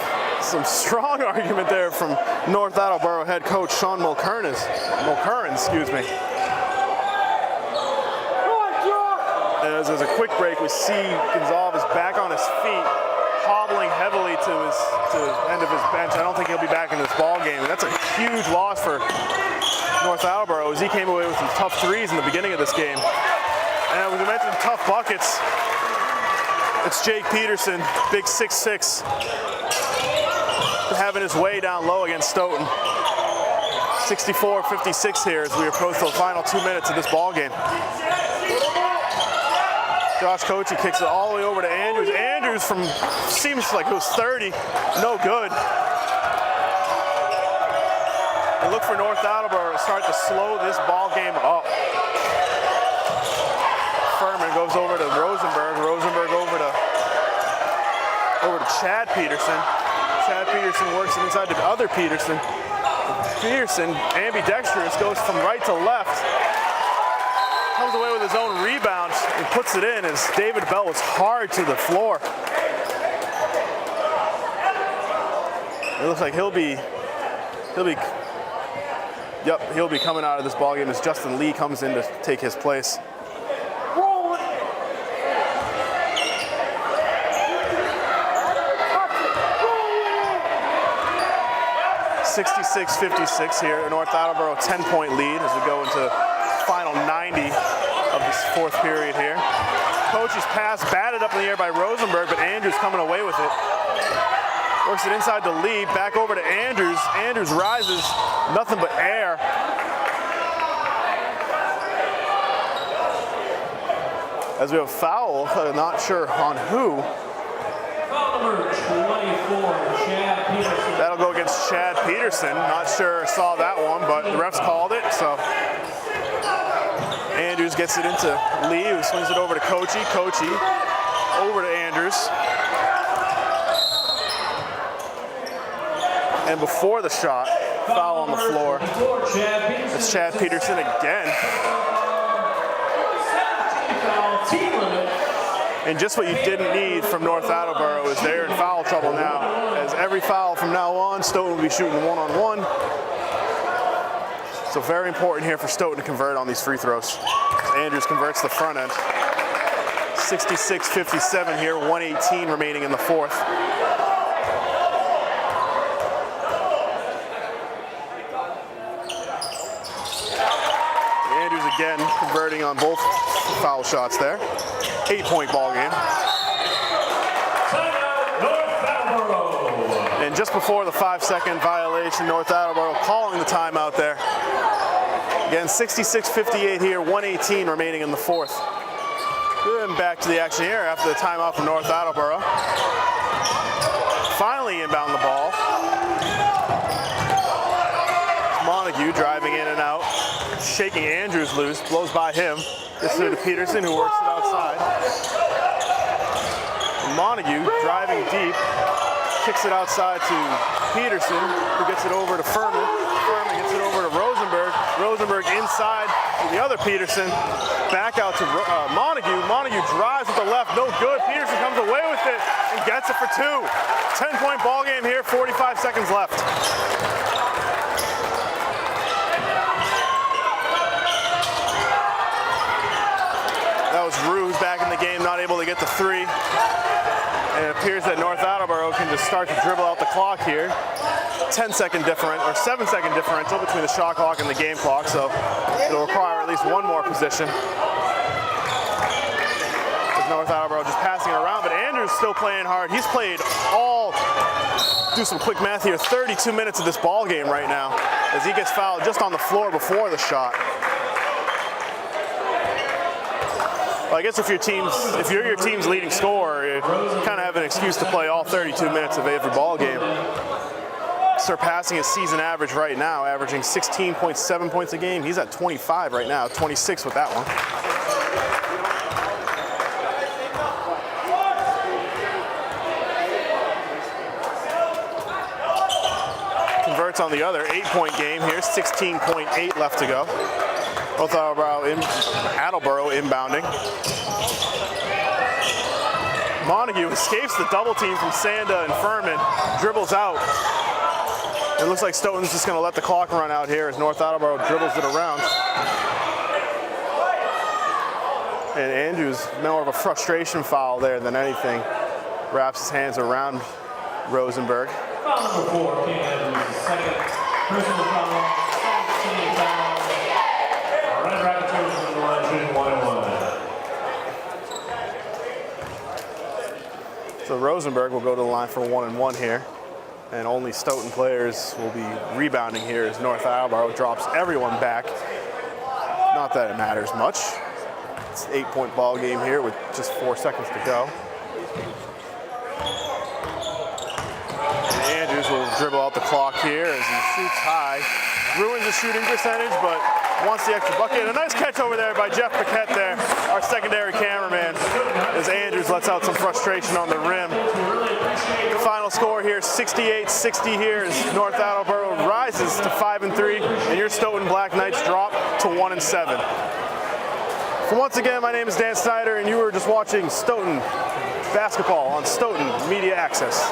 strong argument there from North Attleboro head coach Sean Mulkerrin, excuse me. As there's a quick break, we see Gonzalez back on his feet, hobbling heavily to the end of his bench. I don't think he'll be back in this ball game. That's a huge loss for North Attleboro, as he came away with some tough 3s in the beginning of this game. And as we mentioned tough buckets, it's Jake Peterson, big 6'6", having his way down low against Stoughton. 64-56 here as we approach the final 2 minutes of this ball game. Josh Kochi kicks it all the way over to Andrews. Andrews from, seems like it was 30, no good. And look for North Attleboro to start to slow this ball game up. Furman goes over to Rosenberg. Rosenberg over to Chad Peterson. Chad Peterson works it inside to the other Peterson. Peterson, ambidextrous, goes from right to left. Comes away with his own rebound and puts it in as David Bell was hard to the floor. It looks like he'll be coming out of this ballgame as Justin Lee comes in to take his place. 66-56 here. North Attleboro 10-point lead as we go into final 90 of this fourth period here. Coach's pass batted up in the air by Rosenberg, but Andrews coming away with it. Works it inside to Lee, back over to Andrews. Andrews rises, nothing but air. As we have a foul, not sure on who. Foul number 24, Chad Peterson. That'll go against Chad Peterson. Not sure saw that one, but the refs called it, so. Andrews gets it into Lee, who swings it over to Kochi. Kochi over to Andrews. And before the shot, foul on the floor. It's Chad Peterson again. And just what you didn't need from North Attleboro is they're in foul trouble now. As every foul from now on, Stoughton will be shooting one-on-one. So very important here for Stoughton to convert on these free throws. Andrews converts the front end. 66-57 here, 1:18 remaining in the fourth. Andrews again converting on both foul shots there. 8-point ball game. And just before the 5-second violation, North Attleboro calling the timeout there. Again, 66-58 here, 1:18 remaining in the fourth. Then back to the action here after the timeout from North Attleboro. Finally inbound the ball. Montague driving in and out, shaking Andrews loose, blows by him. Gets it to Peterson, who works it outside. Montague driving deep, kicks it outside to Peterson, who gets it over to Furman. Furman gets it over to Rosenberg. Rosenberg inside to the other Peterson. Back out to Montague. Montague drives with the left, no good. Peterson comes away with it and gets it for two. 10-point ball game here, 45 seconds left. That was Ruse back in the game, not able to get the three. And it appears that North Attleboro can just start to dribble out the clock here. 10-second differential, or 7-second differential between the shot clock and the game clock, so it'll require at least one more possession. With North Attleboro just passing it around, but Andrews still playing hard. He's played all, do some quick math here, 32 minutes of this ball game right now, as he gets fouled just on the floor before the shot. Well, I guess if you're your team's leading scorer, you kind of have an excuse to play all 32 minutes of every ball game. Surpassing his season average right now, averaging 16.7 points a game. He's at 25 right now, 26 with that one. Converts on the other 8-point game here, 16.8 left to go. North Attleboro inbounding. Montague escapes the double team from Sanda and Furman, dribbles out. It looks like Stoughton's just going to let the clock run out here as North Attleboro dribbles it around. And Andrews, more of a frustration foul there than anything, wraps his hands around Rosenberg. Foul number 4, King Andrews, second personal foul, 17 foul. Red Rackets from the line, shooting 1-1. So Rosenberg will go to the line for 1-1 here. And only Stoughton players will be rebounding here as North Attleboro drops everyone back. Not that it matters much. It's an 8-point ball game here with just 4 seconds to go. And Andrews will dribble out the clock here as he shoots high. Ruins the shooting percentage, but wants the extra bucket. A nice catch over there by Jeff Paquette there, our secondary cameraman, as Andrews lets out some frustration on the rim. The final score here, 68-60 here, as North Attleboro rises to 5-3, and your Stoughton Black Knights drop to 1-7. So once again, my name is Dan Snyder, and you were just watching Stoughton basketball on Stoughton Media Access.